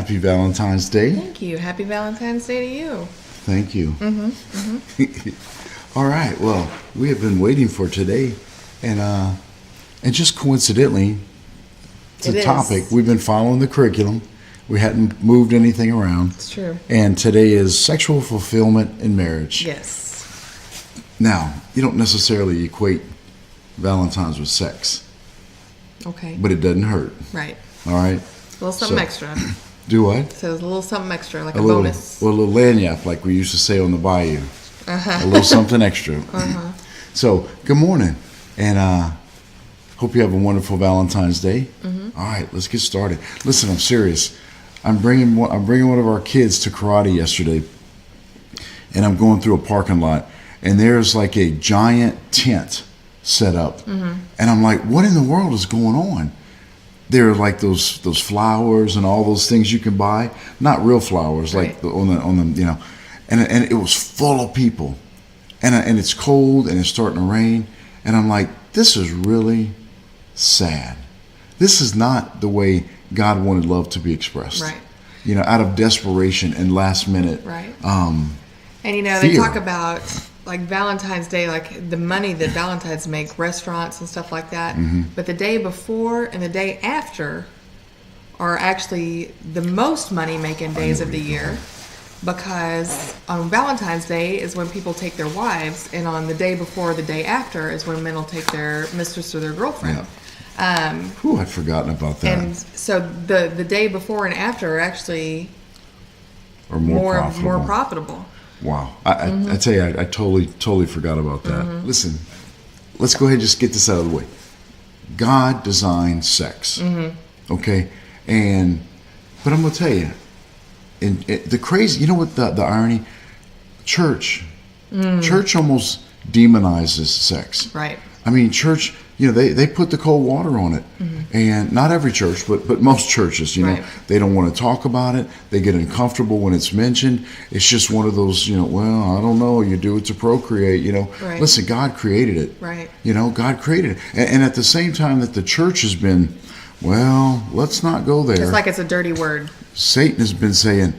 Happy Valentine's Day. Thank you. Happy Valentine's Day to you. Thank you. All right. Well, we have been waiting for today, and just coincidentally, the topic. We've been following the curriculum. We hadn't moved anything around. It's true. And today is sexual fulfillment in marriage. Yes. Now, you don't necessarily equate Valentine's with sex. Okay. But it doesn't hurt. Right. All right. A little something extra. Do what? So it's a little something extra, like a bonus. Well, a little lagniappe, like we used to say on the bayou. A little something extra. So, good morning, and hope you have a wonderful Valentine's Day. All right, let's get started. Listen, I'm serious. I'm bringing one of our kids to karate yesterday, and I'm going through a parking lot, and there's like a giant tent set up, and I'm like, what in the world is going on? There are like those flowers and all those things you can buy, not real flowers, right. like on the you know, and it was full of people, and it's cold and it's starting to rain, and I'm like, this is really sad. This is not the way God wanted love to be expressed. Right. You know, out of desperation and last minute. Right. And they talk about like Valentine's Day, like the money that Valentine's make, restaurants and stuff like that. But the day before and the day after are actually the most money making days of the year, because on Valentine's Day is when people take their wives, and on the day before or the day after is when men will take their mistress or their girlfriend. Yeah. I'd forgotten about that. And so the day before and after are actually more profitable. Wow. I tell you, I totally forgot about that. Listen, let's go ahead and just get this out of the way. God designed sex. Okay? But I'm going to tell you, the crazy, you know what the irony? Church almost demonizes sex. Right. I mean, church, you know, they put the cold water on it. And not every church, but most churches, you know, they don't want to talk about it. They get uncomfortable when it's mentioned. It's just one of those, you know, well, I don't know, you do it to procreate, you know. Right. Listen, God created it. Right. You know, God created it. And at the same time that the church has been, well, let's not go there. It's like it's a dirty word. Satan has been saying,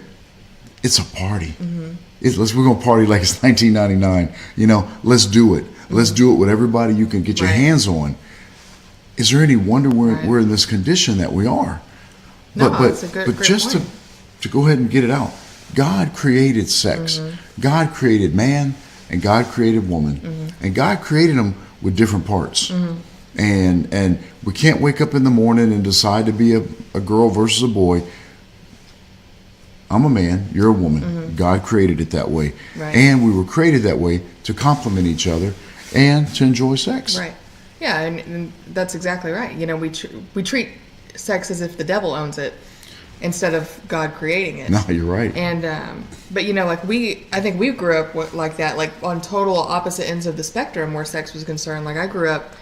it's a party. We're going to party like it's 1999. You know, let's do it. Let's do it with everybody you can get your hands on. Is there any wonder we're in this condition that we are? No, but it's a great just point. to go ahead and get it out, God created sex. God created man and God created woman. And God created them with different parts. And we can't wake up in the morning and decide to be a girl versus a boy. I'm a man, you're a woman. God created it that way. Right. And we were created that way to complement each other and to enjoy sex. Right. Yeah, and that's exactly right. You know, we treat sex as if the devil owns it instead of God creating it. No, you're right. And but you know, like I think we grew up like that, like on total opposite ends of the spectrum where sex was concerned. Like I grew up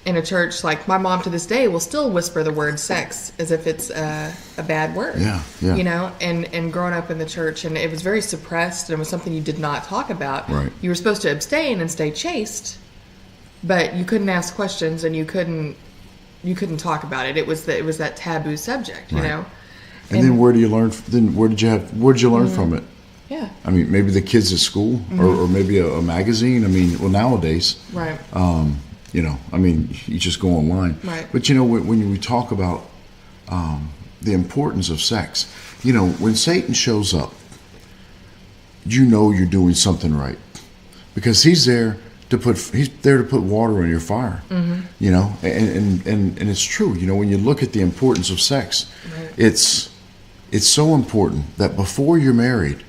in a church, like my mom to this day will still whisper the word sex as if it's a bad word. Yeah. You know, and growing up in the church, and it was very suppressed, and it was something you did not talk about. Right. You were supposed to abstain and stay chaste, but you couldn't ask questions and you couldn't talk about it. It was that taboo subject, you know. And then where do you learn? Then where did you learn from it? Yeah. I mean, maybe the kids at school, or maybe a magazine. I mean, well, nowadays. Right. You know, I mean, you just go online. Right. But, you know, when we talk about the importance of sex, you know, when Satan shows up, you know you're doing something right. Because he's there to put water on your fire. You know, and it's true. You know, when you look at the importance of sex, it's so important that before you're married,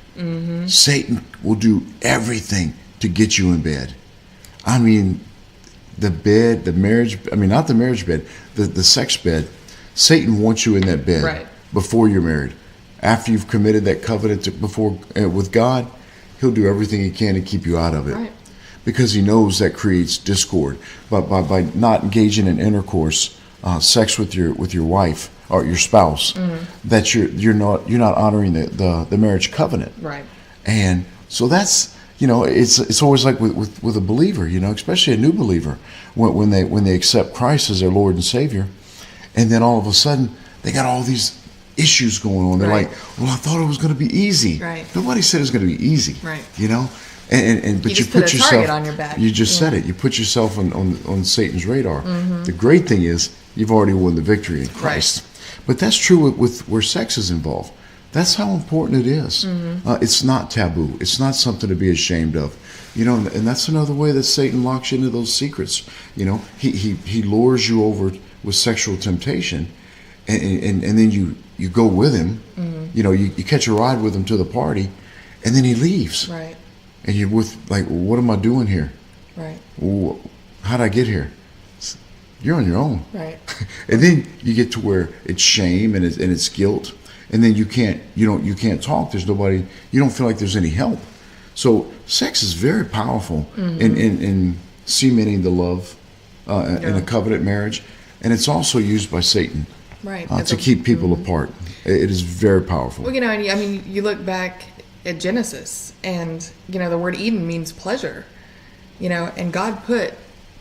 Satan will do everything to get you in bed. I mean, the bed, the marriage, I mean, not the marriage bed, the sex bed. Satan wants you in that bed before you're married. After you've committed that covenant with God, he'll do everything he can to keep you out of it. Right. Because he knows that creates discord. But by not engaging in intercourse, sex with your wife or your spouse, that you're not honoring the marriage covenant. Right. And so that's, you know, it's always like with a believer, you know, especially a new believer, when they accept Christ as their Lord and Savior, and then all of a sudden they got all these issues going on. They're Right. like, well, I thought it was going to be easy. Right. Nobody said it's going to be easy. Right. You know? And but You you just put put a yourself target on your back. You just said it. You put yourself on Satan's radar. The great thing is you've already won the victory in Christ. But that's true with where sex is involved. That's how important it is. It's not taboo. It's not something to be ashamed of. You know, and that's another way that Satan locks you into those secrets. You know, he lures you over with sexual temptation, and then you go with him. You know, you catch a ride with him to the party, and then he leaves. Right. And you're with, like, what am I doing here? Right. How'd I get here? You're on your own. Right. And then you get to where it's shame and it's guilt, and then you can't talk. There's nobody. You don't feel like there's any help. So sex is very powerful in cementing the love in a covenant marriage, and it's also used by Satan to keep people apart. It is very powerful. Well, you know, and I mean, you look back at Genesis, and you know, the word Eden means pleasure. You know, and God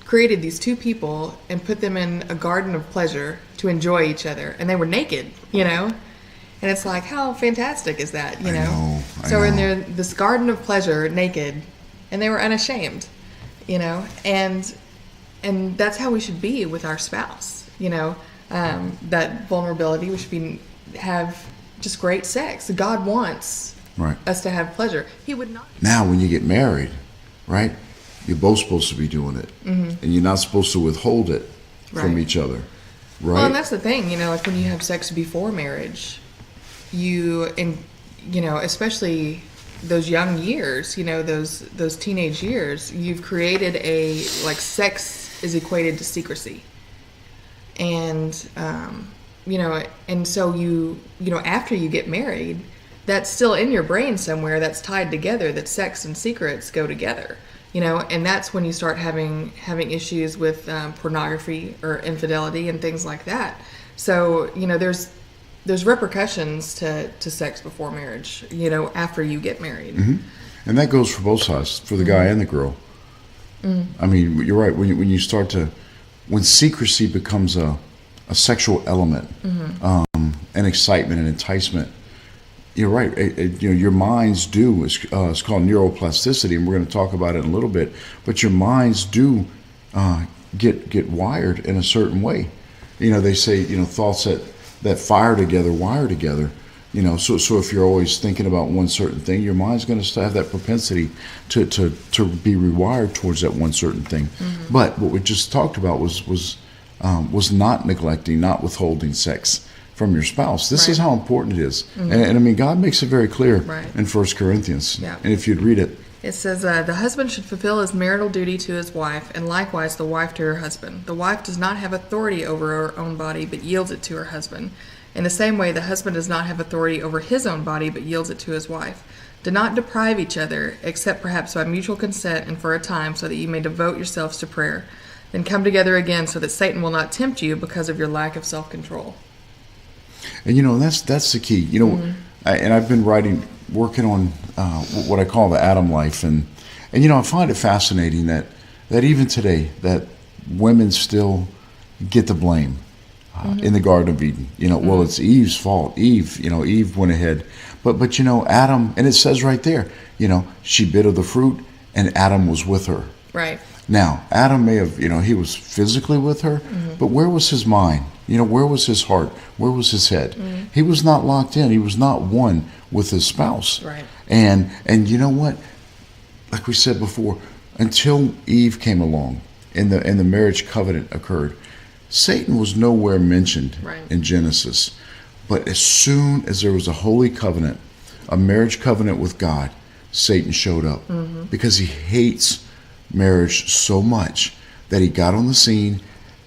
created these two people and put them in a garden of pleasure to enjoy each other, and they were naked. You know. And it's like, how fantastic is that, you know? So in this garden of pleasure, naked, and they were unashamed, you know? And that's how we should be with our spouse, you know? That vulnerability, we should have just great sex. God wants us to have pleasure. He would not. Now, when you get married, right, you're both supposed to be doing it. And you're not supposed to withhold it from each other, right? Well, and that's the thing, you know, like when you have sex before marriage, you know, especially those young years, you know, those teenage years, you've created sex is equated to secrecy, and you know, and so you know, after you get married, that's still in your brain somewhere, that's tied together, that sex and secrets go together, you know, and that's when you start having issues with pornography or infidelity and things like that. So you know, there's repercussions to sex before marriage, you know, after you get married. And that goes for both sides, for the guy and the girl. I mean, you're right. When secrecy becomes a sexual element, and excitement and enticement, you're right. You know, your minds do. It's called neuroplasticity, and we're going to talk about it in a little bit. But your minds do get wired in a certain way. You know, they say, you know, thoughts that fire together, wire together, you know. So if you're always thinking about one certain thing, your mind's going to have that propensity to be rewired towards that one certain thing. But what we just talked about was not neglecting, not withholding sex from your spouse. This is how important it is, and I mean, God makes it very clear in 1 Corinthians. And if you'd read it. It says, the husband should fulfill his marital duty to his wife, and likewise the wife to her husband. The wife does not have authority over her own body, but yields it to her husband. In the same way, the husband does not have authority over his own body, but yields it to his wife. Do not deprive each other, except perhaps by mutual consent and for a time, so that you may devote yourselves to prayer. Then come together again, so that Satan will not tempt you because of your lack of self-control. And you know, that's the key. You know, and I've been working on what I call the Adam life, and you know, I find it fascinating that even today that women still get the blame in the Garden of Eden. You know, well, it's Eve's fault. Eve went ahead, but you know, Adam, and it says right there, you know, she bit of the fruit, and Adam was with her. Right. Now, Adam may have, you know, he was physically with her, but where was his mind? You know, where was his heart? Where was his head? He was not locked in. He was not one with his spouse. Right. And you know what? Like we said before, until Eve came along and the marriage covenant occurred, Satan was nowhere mentioned in Genesis. But as soon as there was a holy covenant, a marriage covenant with God, Satan showed up because he hates marriage so much that he got on the scene.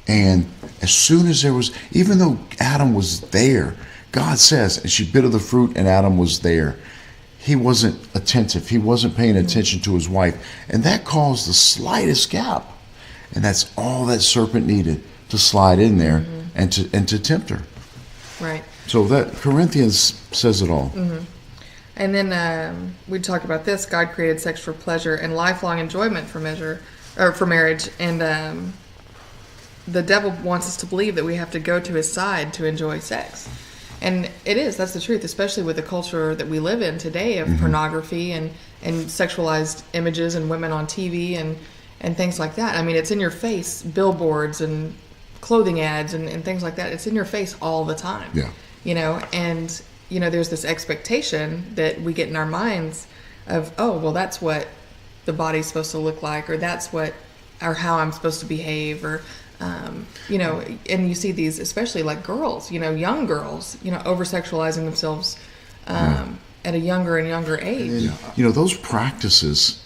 And as soon as there was, even though Adam was there, God says, and she bit of the fruit and Adam was there, he wasn't attentive. He wasn't paying attention to his wife. And that caused the slightest gap. And that's all that serpent needed to slide in there and to tempt her. Right. So that Corinthians says it all. And then we talked about this. God created sex for pleasure and lifelong enjoyment for marriage. And the devil wants us to believe that we have to go to his side to enjoy sex. And it is. That's the truth, especially with the culture that we live in today of pornography and sexualized images and women on TV and things like that. I mean, it's in your face, billboards and clothing ads and things like that. It's in your face all the time. Yeah. And, there's this expectation that we get in our minds of, oh, well, that's what the body's supposed to look like, or that's what, or how I'm supposed to behave, or, and you see these, especially like girls, young girls, over-sexualizing themselves at a younger and younger age. Those practices,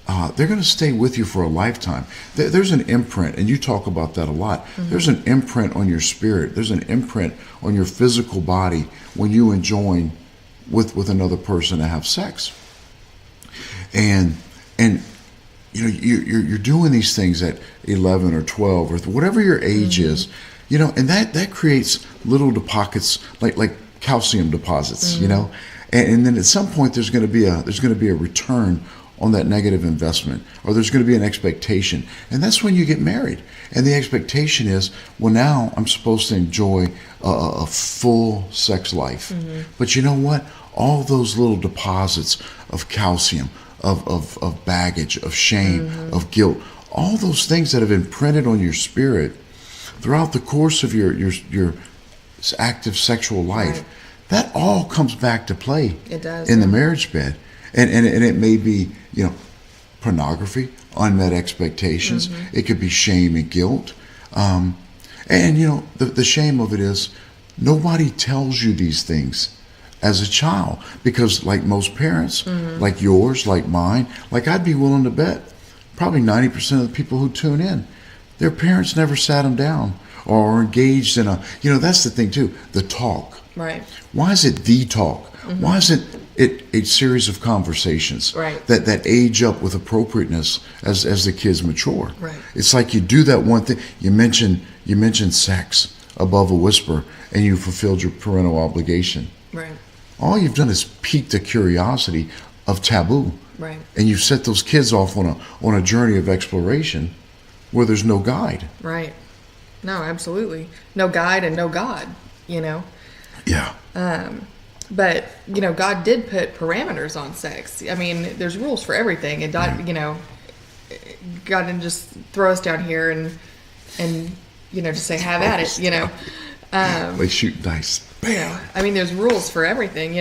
they're going to stay with you for a lifetime. There's an imprint, and you talk about that a lot. There's an imprint on your spirit. There's an imprint on your physical body when you join with another person to have sex. And you're doing these things at 11 or 12 or whatever your age is, and that creates little pockets like calcium deposits, and then at some point there's going to be a return on that negative investment, or there's going to be an expectation, and that's when you get married. And the expectation is, well, now I'm supposed to enjoy a full sex life. But you know what? All those little deposits of calcium, of baggage, of shame, of guilt, all those things that have imprinted on your spirit throughout the course of your active sexual life, that all comes back to play. It does, in the marriage bed. And it may be, pornography, unmet expectations. It could be shame and guilt. And the shame of it is nobody tells you these things as a child, because like most parents, like yours, like mine, like I'd be willing to bet probably 90% of the people who tune in, their parents never sat them down or are engaged in that's the thing too, the talk. Right. Why is it the talk? Why isn't it a series of conversations that age up with appropriateness as the kids mature? Right. It's like you do that one thing. You mentioned sex above a whisper, and you fulfilled your parental obligation. Right. All you've done is piqued the curiosity of taboo. Right. And you've set those kids off on a journey of exploration where there's no guide. Right. No, absolutely. No guide and no God, Yeah. But, God did put parameters on sex. I mean, there's rules for everything. And, God didn't just throw us down here and just say, have at it, They shoot dice. Bam. I mean, there's rules for everything,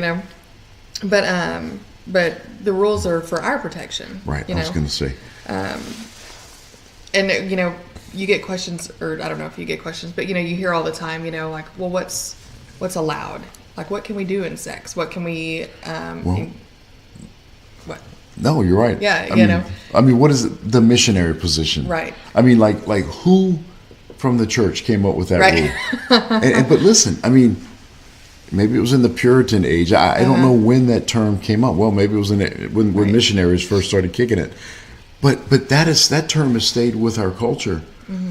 But the rules are for our protection. Right, I was going to say. And, you get questions, or I don't know if you get questions, but, you hear all the time, like, well, what's allowed? Like, what can we do in sex? What can we, what? No, you're right. Yeah, I mean, what is it, the missionary position? Right. I mean, like who from the church came up with that rule? But listen, I mean, maybe it was in the Puritan age. I don't know when that term came up. Well, maybe it was when missionaries first started kicking it. But that term has stayed with our culture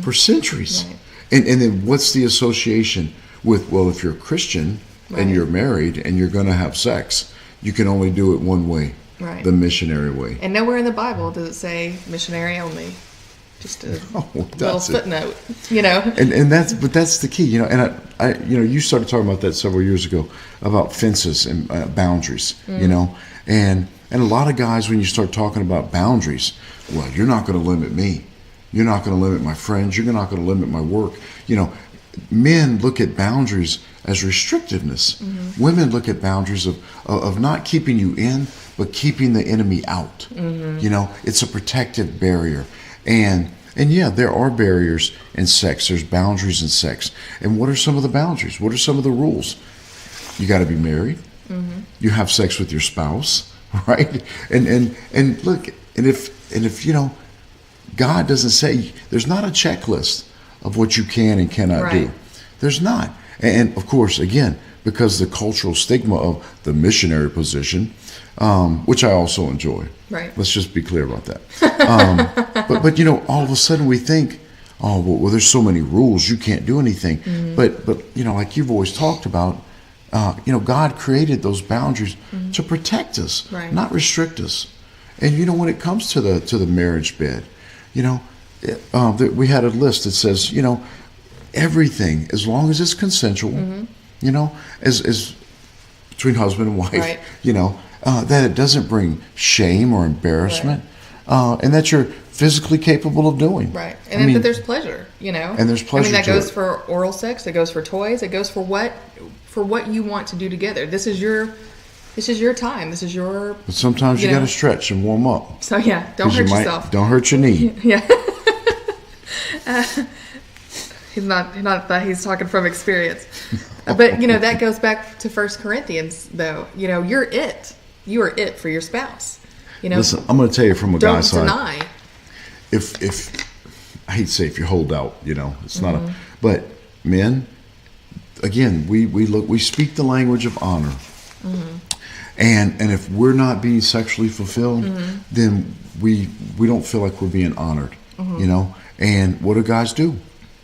for centuries. Right. And then what's the association with, well, if you're a Christian and you're married and you're going to have sex, you can only do it one way, the missionary way. And nowhere in the Bible does it say missionary only. Just a little footnote, And that's the key, And I you started talking about that several years ago about fences and boundaries, and a lot of guys, when you start talking about boundaries, well, you're not going to limit me, you're not going to limit my friends, you're not going to limit my work. Men look at boundaries as restrictiveness. Women look at boundaries of not keeping you in, but keeping the enemy out. It's a protective barrier. And yeah, there are barriers in sex. There's boundaries in sex. And what are some of the boundaries? What are some of the rules? You got to be married. You have sex with your spouse, right? And look, and if God doesn't say, there's not a checklist of what you can and cannot do. There's not. And of course, again, because the cultural stigma of the missionary position, which I also enjoy. Right. Let's just be clear about that. But all of a sudden we think, oh, well, there's so many rules, you can't do anything. But like you've always talked about, God created those boundaries to protect us, not restrict us. And when it comes to the marriage bed, we had a list that says, everything, as long as it's consensual, as between husband and wife, Right. That it doesn't bring shame or embarrassment, and that you're physically capable of doing. Right. And but there's pleasure, And there's pleasure. That to goes it. for oral sex. It goes for toys. It goes for what you want to do together. This is your time. This is your. But sometimes you got to stretch and warm up. So yeah, don't hurt yourself. Don't hurt your knee. Yeah. He's talking from experience. But that goes back to 1 Corinthians though. You're it. You are it for your spouse. Listen, I'm going to tell you from a guy's side. Don't deny. If I hate to say if you hold out, it's not but men, again, we speak the language of honor. And if we're not being sexually fulfilled, then we don't feel like we're being honored, And what do guys do?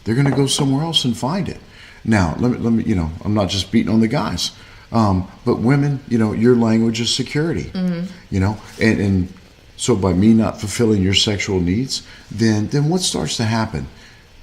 They're going to go somewhere else and find it. Now, let me, I'm not just beating on the guys, but women, your language is security, and so by me not fulfilling your sexual needs, then what starts to happen?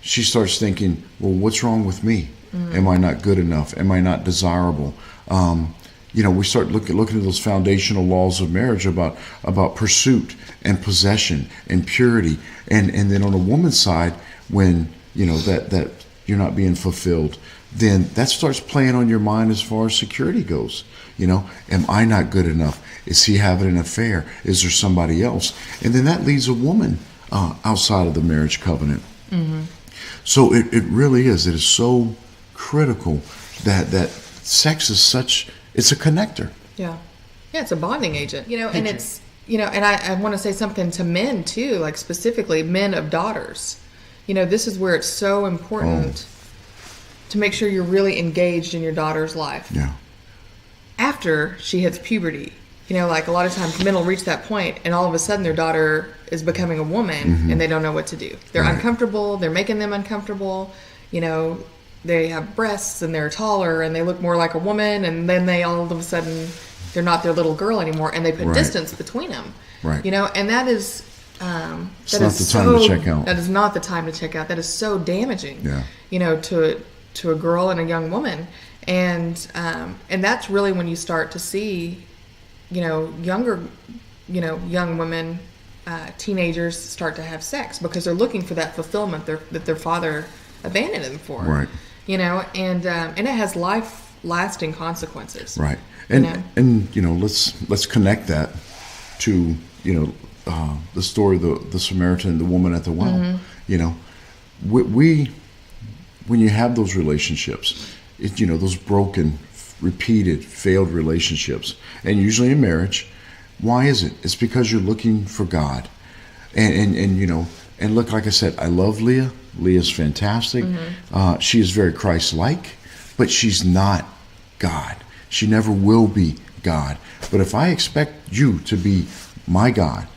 She starts thinking, well, what's wrong with me? Am I not good enough? Am I not desirable? We start looking at those foundational laws of marriage about pursuit and possession and purity, and then on a woman's side, when that you're not being fulfilled, then that starts playing on your mind as far as security goes. Am I not good enough? Is he having an affair? Is there somebody else? And then that leaves a woman outside of the marriage covenant. So it really is. It is so critical that sex is it's a connector. Yeah, it's a bonding agent. And it's and I want to say something to men too, like specifically men of daughters. This is where it's so important to make sure you're really engaged in your daughter's life. Yeah. After she hits puberty, like a lot of times men will reach that point and all of a sudden their daughter is becoming a woman and they don't know what to do. They're uncomfortable. They're making them uncomfortable. They have breasts and they're taller and they look more like a woman, and then they all of a sudden they're not their little girl anymore, and they put distance between them. Right. And that is it's not the time to check out. That is not the time to check out. That is so damaging. Yeah. To a girl and a young woman, and that's really when you start to see, younger, young women, teenagers start to have sex because they're looking for that fulfillment that their father abandoned them for. Right. And it has lasting consequences. Right. And let's connect that to the story of the Samaritan, the woman at the well. When you have those relationships, those broken, repeated, failed relationships, and usually in marriage, why is it? It's because you're looking for God, and look, like I said, I love Leah. Leah's fantastic. She is very Christ-like, but she's not God. She never will be God. But if I expect you to be my God,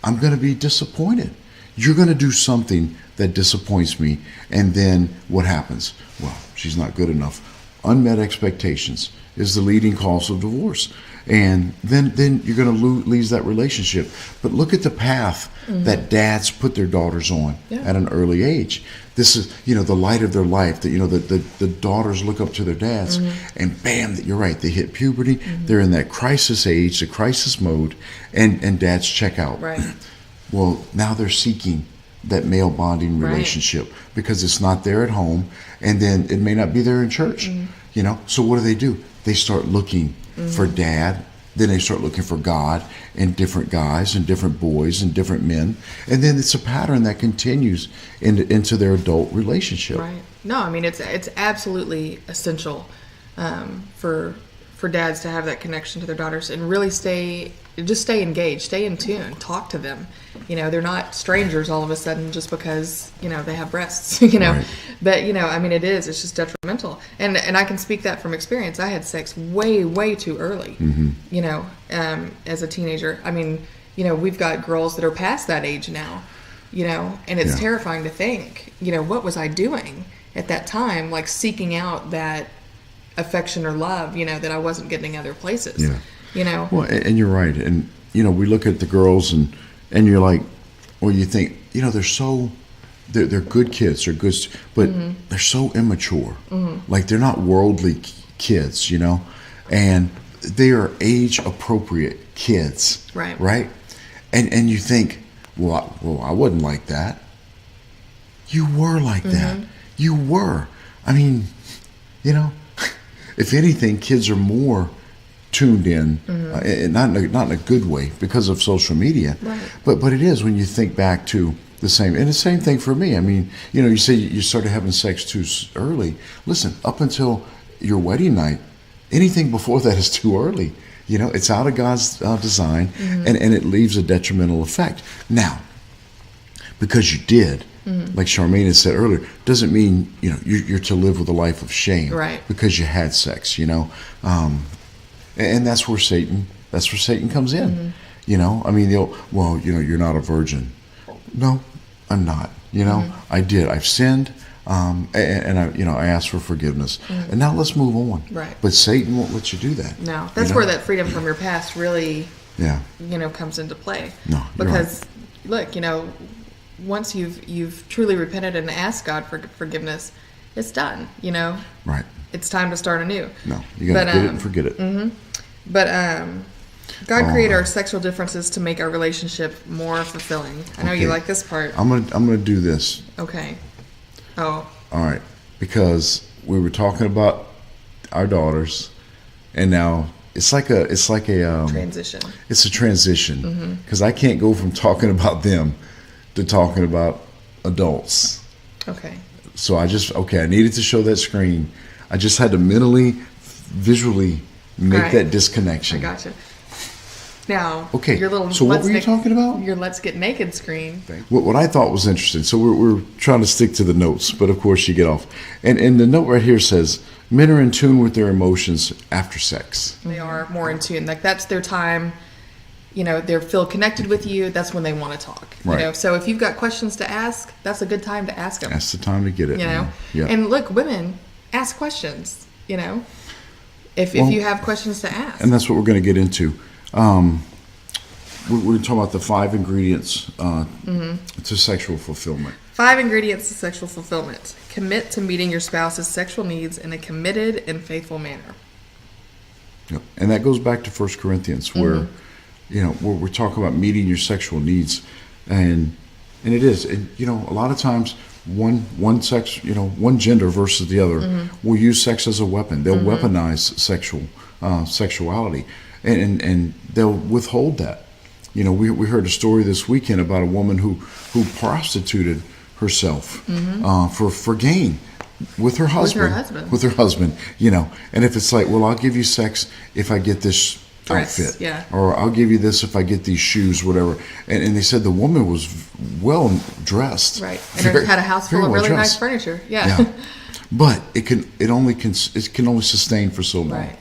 I'm going to be disappointed. You're going to do something that disappoints me, and then what happens? Well, she's not good enough. Unmet expectations is the leading cause of divorce, and then you're going to lose that relationship. But look at the path that dads put their daughters on at an early age. This is the light of their life. That the daughters look up to their dads, and bam, you're right. They hit puberty. They're in that crisis age, the crisis mode, and dads check out. Right. Well, now they're seeking that male bonding relationship because it's not there at home, and then it may not be there in church. So what do? They start looking for dad, then they start looking for God and different guys and different boys and different men, and then it's a pattern that continues into their adult relationship. Right. No, I mean it's absolutely essential for dads to have that connection to their daughters and really stay engaged, stay in tune, talk to them. They're not strangers all of a sudden just because, they have breasts, Right. But, it's just detrimental. And I can speak that from experience. I had sex way, way too early, as a teenager. I mean, we've got girls that are past that age now, and it's terrifying to think, what was I doing at that time, like seeking out that affection or love, that I wasn't getting other places. Well, and you're right. And, we look at the girls and you're like, well, you think, they're so they're good kids. They're good, but they're so immature. Like they're not worldly kids, and they are age appropriate kids. Right. And you think, well, I wasn't like that. You were like that. You were. I mean, if anything, kids are more tuned in, not in a good way because of social media. Right. But it is when you think back to the same, and the same thing for me. I mean, you say you started having sex too early. Listen, up until your wedding night, anything before that is too early. It's out of God's design, and it leaves a detrimental effect. Now, because you did, like Charmaine had said earlier, doesn't mean you're to live with a life of shame, right? Because you had sex, and that's where Satan comes in. I mean, you're not a virgin. No, I'm not. I did. I've sinned. And I asked for forgiveness, and now let's move on. Right. But Satan won't let you do that. No, that's where that freedom from your past really, comes into play. No, because look, once you've truly repented and asked God for forgiveness, it's done. Right. It's time to start anew. No, you got to get it and forget it. But God created our sexual differences to make our relationship more fulfilling. I know you like this part. I'm gonna do this. Okay. Oh. All right. Because we were talking about our daughters, and now it's like a transition. It's a transition because I can't go from talking about them to talking about adults. Okay. So I needed to show that screen. I just had to mentally, visually make that disconnection. I gotcha. Now, okay. Your little so what were you talking about? Your Let's Get Naked screen. What I thought was interesting. So we're trying to stick to the notes, but of course you get off. And the note right here says, men are in tune with their emotions after sex. They are more in tune. Like that's their time. They feel connected with you. That's when they want to talk. Right. So if you've got questions to ask, that's a good time to ask them. That's the time to get it. Yeah. And look, women, ask questions. If you have questions to ask. And that's what we're going to get into. We're talking about the 5 ingredients to sexual fulfillment. 5 ingredients to sexual fulfillment. Commit to meeting your spouse's sexual needs in a committed and faithful manner. Yep. And that goes back to 1 Corinthians where, where we're talking about meeting your sexual needs. And it is. And, a lot of times one sex, one gender versus the other will use sex as a weapon. They'll weaponize sexuality. And they'll withhold that. We heard a story this weekend about a woman who prostituted herself for gain with her husband. With her husband, And if it's like, well, I'll give you sex if I get this outfit, or I'll give you this if I get these shoes, whatever. And they said the woman was well dressed, right, and had a house full of really nice furniture, But it can only sustain for so long, right.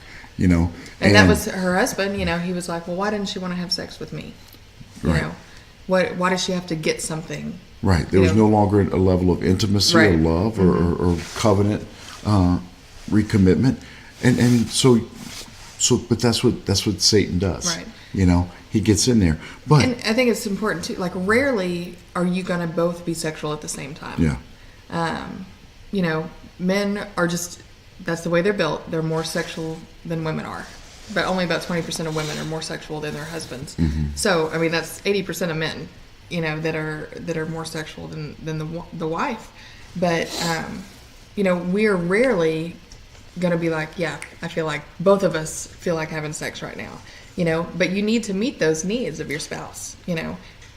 And that was her husband, he was like, well, why didn't she want to have sex with me? Why does she have to get something? Right. There was no longer a level of intimacy or love or covenant, recommitment. And so, but that's what Satan does. Right. He gets in there. But and I think it's important too, like rarely are you going to both be sexual at the same time. Yeah. Men are just, that's the way they're built. They're more sexual than women are. But only about 20% of women are more sexual than their husbands. So, I mean, that's 80% of men, that are more sexual than the wife. But, we're rarely going to be like, yeah, I feel like both of us feel like having sex right now, But you need to meet those needs of your spouse,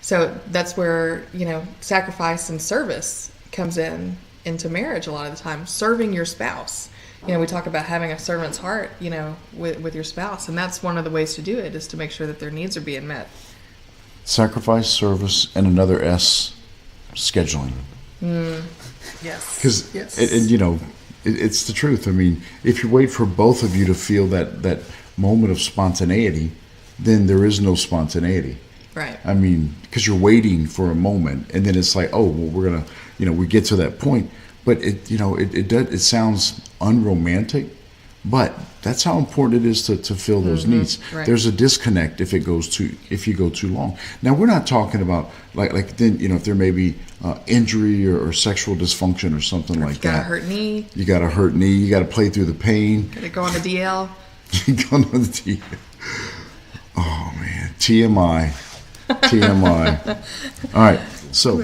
So that's where, sacrifice and service comes into marriage a lot of the time. Serving your spouse. We talk about having a servant's heart, with your spouse. And that's one of the ways to do it, is to make sure that their needs are being met. Sacrifice, service, and another S, scheduling. Yes. Because, it's the truth. I mean, if you wait for both of you to feel that moment of spontaneity, then there is no spontaneity. Right. I mean, because you're waiting for a moment, and then it's like, oh, well, we're going to, we get to that point. But it sounds unromantic, But that's how important it is to fill those needs. Right. There's a disconnect if you go too long. Now we're not talking about like then if there may be injury or sexual dysfunction or something like that. You got a hurt knee. You got a hurt knee. You got to play through the pain. Got to go on the DL. You go on the DL. Oh man, TMI. All right, so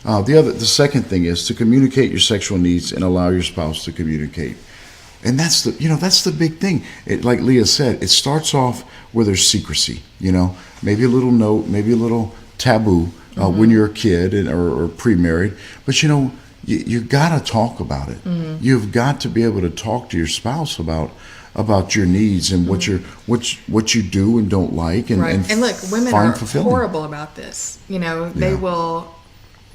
the second thing is to communicate your sexual needs and allow your spouse to communicate. And that's the big thing. Like Leah said, it starts off where there's secrecy. Maybe a little note, maybe a little taboo when you're a kid or pre-married. But you got to talk about it. You've got to be able to talk to your spouse about your needs and what you do and don't like, and look, women find are fulfillment. horrible about this. They will,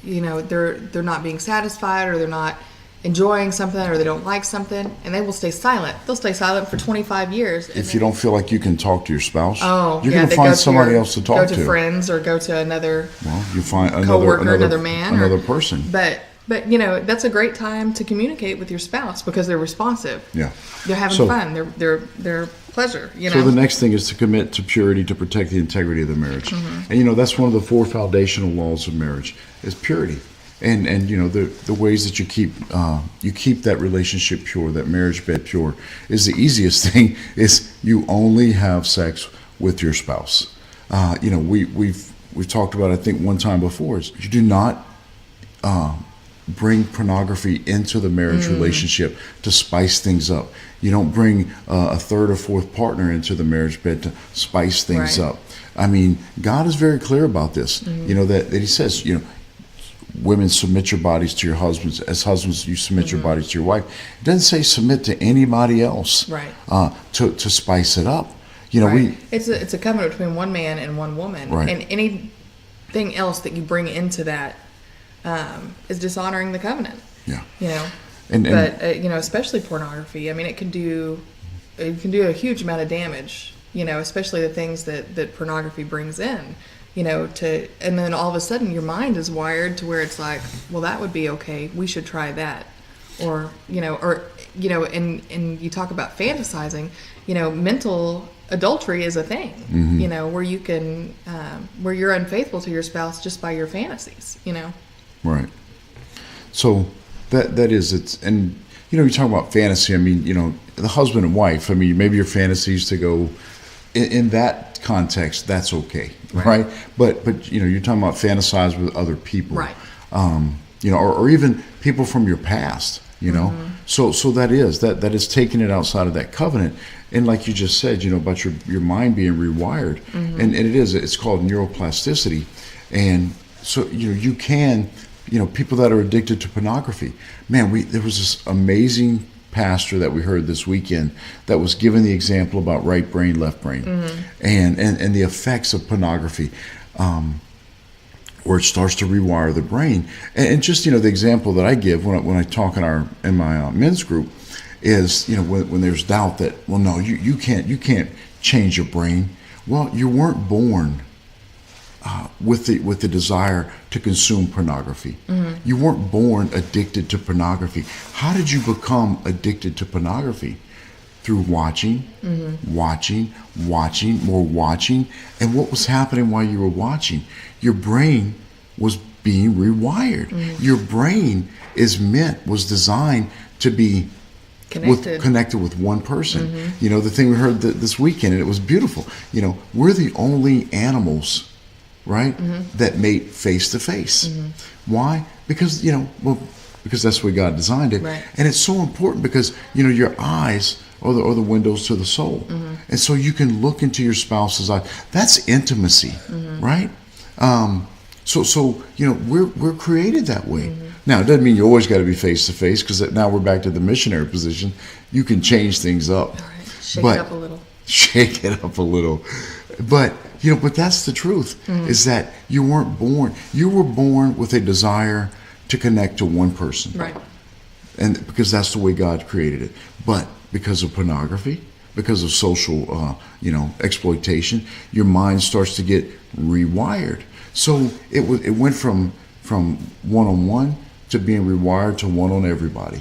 they're not being satisfied, or they're not enjoying something, or they don't like something, and they will stay silent. They'll stay silent for 25 years. If you don't feel like you can talk to your spouse, you're yeah, going to find somebody else to talk to. Go to friends, or go to another. Well, you find another man, another person. But that's a great time to communicate with your spouse, because they're responsive. Yeah, they're having fun. They're pleasure. So the next thing is to commit to purity to protect the integrity of the marriage, and that's one of the 4 foundational laws of marriage is purity, and the ways that you keep that relationship pure, that marriage bed pure, is the easiest thing. Is you only have sex with your spouse. We've talked about, I think one time before, is you do not bring pornography into the marriage relationship to spice things up. You don't bring a third or fourth partner into the marriage bed to spice things up. I mean, God is very clear about this. That He says, women, submit your bodies to your husbands as husbands you submit your bodies to your wife. It doesn't say submit to anybody else to spice it up. It's a covenant between one man and one woman, and anything else that you bring into that is dishonoring the covenant. But especially pornography. I mean, it can do a huge amount of damage. Especially the things that pornography brings in. And then all of a sudden your mind is wired to where it's like, well, that would be okay. We should try that. And you talk about fantasizing, mental adultery is a thing, where you can, where you're unfaithful to your spouse just by your fantasies, Right. So that is it. And, you talk about fantasy. I mean, the husband and wife, I mean, maybe your fantasies to go in that context, that's okay. Right. But you're talking about fantasize with other people. Right. Or even people from your past, So that is taking it outside of that covenant. And like you just said, about your mind being rewired. And it's called neuroplasticity. And so, you can, people that are addicted to pornography, man, there was this amazing pastor that we heard this weekend that was giving the example about right brain, left brain, and the effects of pornography, where it starts to rewire the brain. And just, the example that I give when I talk in my men's group is, when there's doubt that, well, no, you can't change your brain. Well, you weren't born with the desire to consume pornography. You weren't born addicted to pornography. How did you become addicted to pornography? Through watching, more watching. And what was happening while you were watching? Your brain was being rewired. Your brain was designed to be connected with one person. The thing we heard this weekend, and it was beautiful. We're the only animals, right, that mate face to face. Why? Because because that's the way God designed it. Right. And it's so important because your eyes are the windows to the soul, and so you can look into your spouse's eyes. That's intimacy, right? So we're created that way. Now it doesn't mean you always got to be face to face, because now we're back to the missionary position. You can change things up. All right. Shake it up a little. Shake it up a little, but that's the truth. Is that you weren't born. You were born with a desire to connect to one person, right? And because that's the way God created it. But because of pornography, because of social, exploitation, your mind starts to get rewired. So it went from one-on-one to being rewired to one on everybody.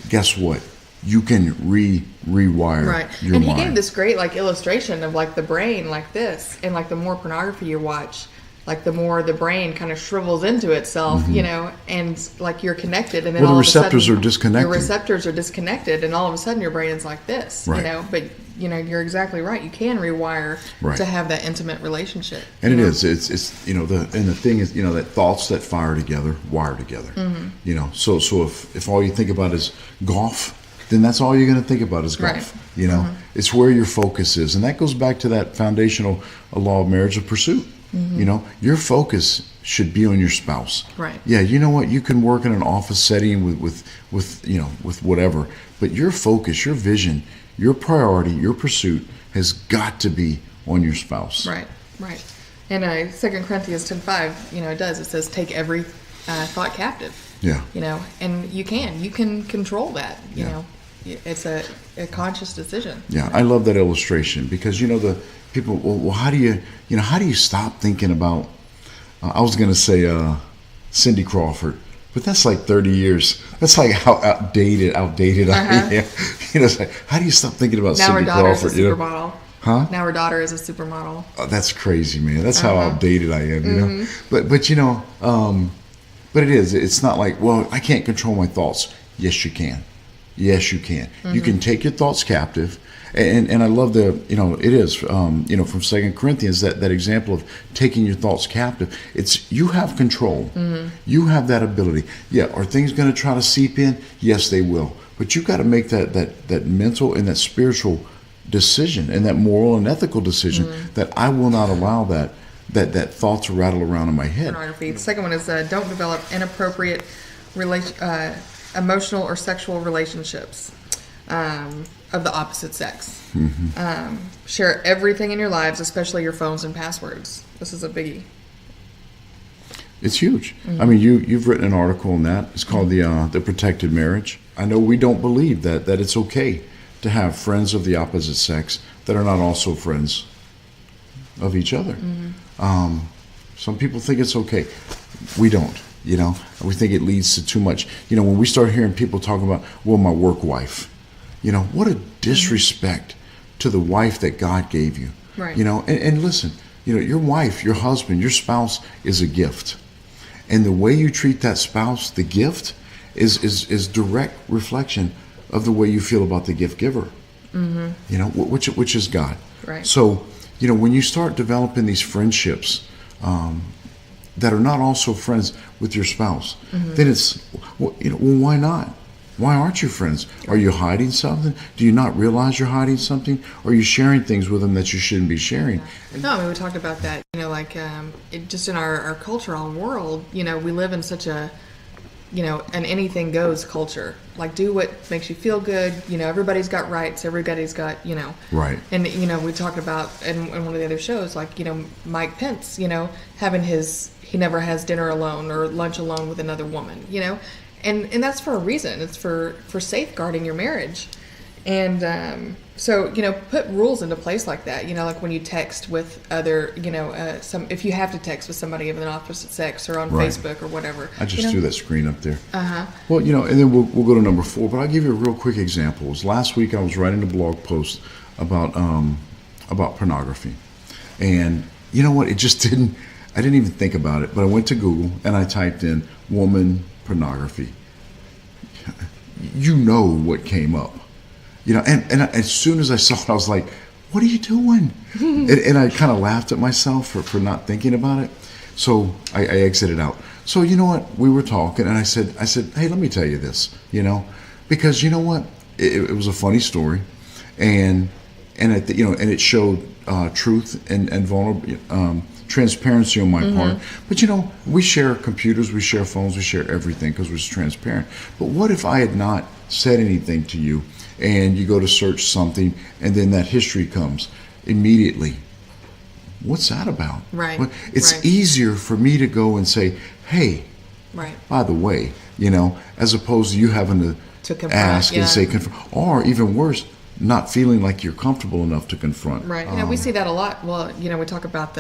Guess what? you can rewire Right. your And he mind. gave this great like illustration of like the brain like this, and like the more pornography you watch, like the more the brain kind of shrivels into itself, you know, and like you're connected, and then Well, the all of a sudden receptors are disconnected. Your receptors are disconnected, and all of a sudden your brain is like this, Right. you know. But you know, you're exactly right. You can rewire Right. to have that intimate relationship. And it you know? is. It's you know the thing is, you know, that thoughts that fire together wire together. Mm-hmm. You know, so if all you think about is golf, then that's all you're going to think about is golf. Right. You know, it's where your focus is, and that goes back to that foundational law of marriage of pursuit. You know, your focus should be on your spouse. Right. Yeah, you know what? You can work in an office setting with you know, with whatever, but your focus, your vision, your priority, your pursuit has got to be on your spouse. Right, right. And 2 Corinthians 10:5, you know, it does. It says, take every thought captive. Yeah. You know, and you can control that. You Yeah. know, it's a conscious decision. Yeah, I love that illustration because, you know, the people, well how do you stop thinking about, I was going to say Cindy Crawford, but that's like 30 years. That's like how outdated I am. You know, it's like, how do you stop thinking about Now Cindy her daughter Crawford? is a supermodel. Huh? Now her daughter is a supermodel. Oh, that's crazy, man. That's how outdated I am, you know. But you know, but it is. It's not like, well, I can't control my thoughts. Yes, you can. Yes, you can. You can take your thoughts captive. And I love you know, it is, you know, from 2 Corinthians, that example of taking your thoughts captive. It's, you have control. You have that ability. Yeah, are things going to try to seep in? Yes, they will. But you've got to make that mental and that spiritual decision and that moral and ethical decision that I will not allow that thought to rattle around in my head. Pornography. The second one is don't develop inappropriate emotional or sexual relationships of the opposite sex. Share everything in your lives, especially your phones and passwords. This is a biggie. It's huge. I mean, you've written an article on that. It's called the Protected Marriage. I know we don't believe that it's okay to have friends of the opposite sex that are not also friends of each other. Some people think it's okay. We don't. You know, we think it leads to too much. You know, when we start hearing people talking about, well, my work wife, you know, what a disrespect to the wife that God gave you. Right. You know, and listen, you know, your wife, your husband, your spouse is a gift. And the way you treat that spouse, the gift, is direct reflection of the way you feel about the gift giver. You know, which is God. Right. So, you know, when you start developing these friendships that are not also friends with your spouse, then it's, well, you know, well, why not? Why aren't you friends? Are you hiding something? Do you not realize you're hiding something? Or are you sharing things with them that you shouldn't be sharing? No, I mean, we talked about that, you know, like just in our cultural world, you know, we live in such a, you know, an anything goes culture. Like, do what makes you feel good. You know, everybody's got rights. Everybody's got, you know. Right. And, you know, we talked about in one of the other shows, like, you know, Mike Pence, you know, having he never has dinner alone or lunch alone with another woman, you know. And that's for a reason. It's for safeguarding your marriage. And so, you know, put rules into place like that. You know, like when you text with other, you know, if you have to text with somebody of an opposite sex or on Right. Facebook or whatever. I just threw threw that screen up there. Well, you know, and then we'll go to number 4. But I'll give you a real quick example. It was last week I was writing a blog post about pornography. And you know what? I didn't even think about it. But I went to Google and I typed in woman pornography. You know what came up. You know, and as soon as I saw it, I was like, what are you doing? and I kind of laughed at myself for not thinking about it. So I exited out. So you know what? We were talking, and I said, hey, let me tell you this, you know, because you know what? It was a funny story, and it showed truth and vulnerable transparency on my part. But you know, we share computers, we share phones, we share everything because we're transparent. But what if I had not said anything to you, and you go to search something, and then that history comes immediately? What's that about? Right. Well, it's right. easier for me to go and say, hey, right. by the way, you know, as opposed to you having to confront, ask yeah. and say confront, or even worse, not feeling like you're comfortable enough to confront. Right. You know, we see that a lot. Well, you know, we talk about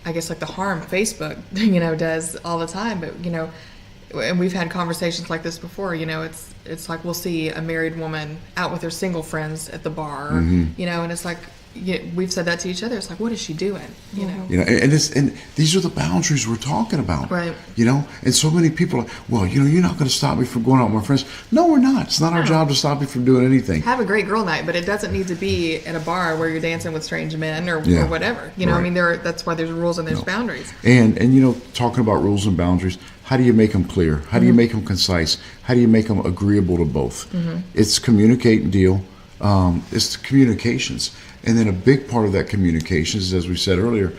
I guess like the harm Facebook, you know, does all the time. But, you know, and we've had conversations like this before, it's like we'll see a married woman out with her single friends at the bar, and it's like, we've said that to each other. It's like, what is she doing? And these are the boundaries we're talking about, right? And so many people are, well, you're not going to stop me from going out with my friends. No, we're not. It's not our job to stop you from doing anything. Have a great girl night, but it doesn't need to be at a bar where you're dancing with strange men or whatever. Right. I mean, that's why there's rules and there's boundaries. And talking about rules and boundaries, how do you make them clear? How do you make them concise? How do you make them agreeable to both? It's communicate and deal. It's communications. And then a big part of that communications is, as we said earlier,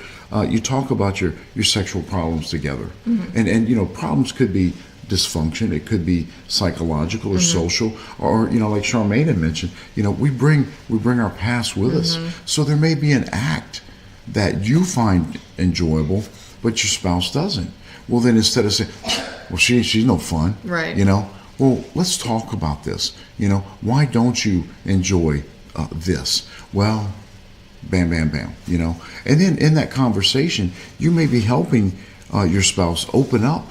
you talk about your sexual problems together. And problems could be dysfunction, it could be psychological or social, or like Charmaine had mentioned, we bring our past with us. So there may be an act that you find enjoyable, but your spouse doesn't. Well, then instead of saying, well, she's no fun, right? Well, let's talk about this. Why don't you enjoy this? Well, bam, bam, bam, And then in that conversation, you may be helping your spouse open up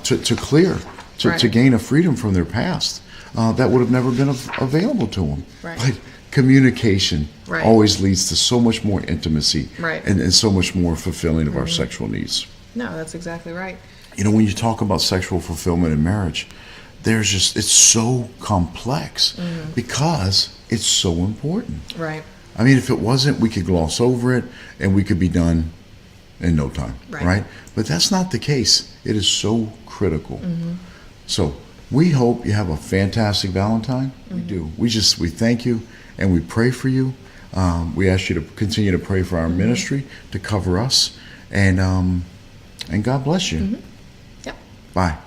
to clear, to gain a freedom from their past that would have never been available to them. Right. But communication always leads to so much more intimacy and so much more fulfilling of our sexual needs. No, that's exactly right. When you talk about sexual fulfillment in marriage, it's so complex because it's so important. Right. I mean, if it wasn't, we could gloss over it and we could be done in no time, right? But that's not the case. It is so critical. So we hope you have a fantastic Valentine. We do. We thank you and we pray for you. We ask you to continue to pray for our ministry, to cover us, and God bless you. Yep. Bye.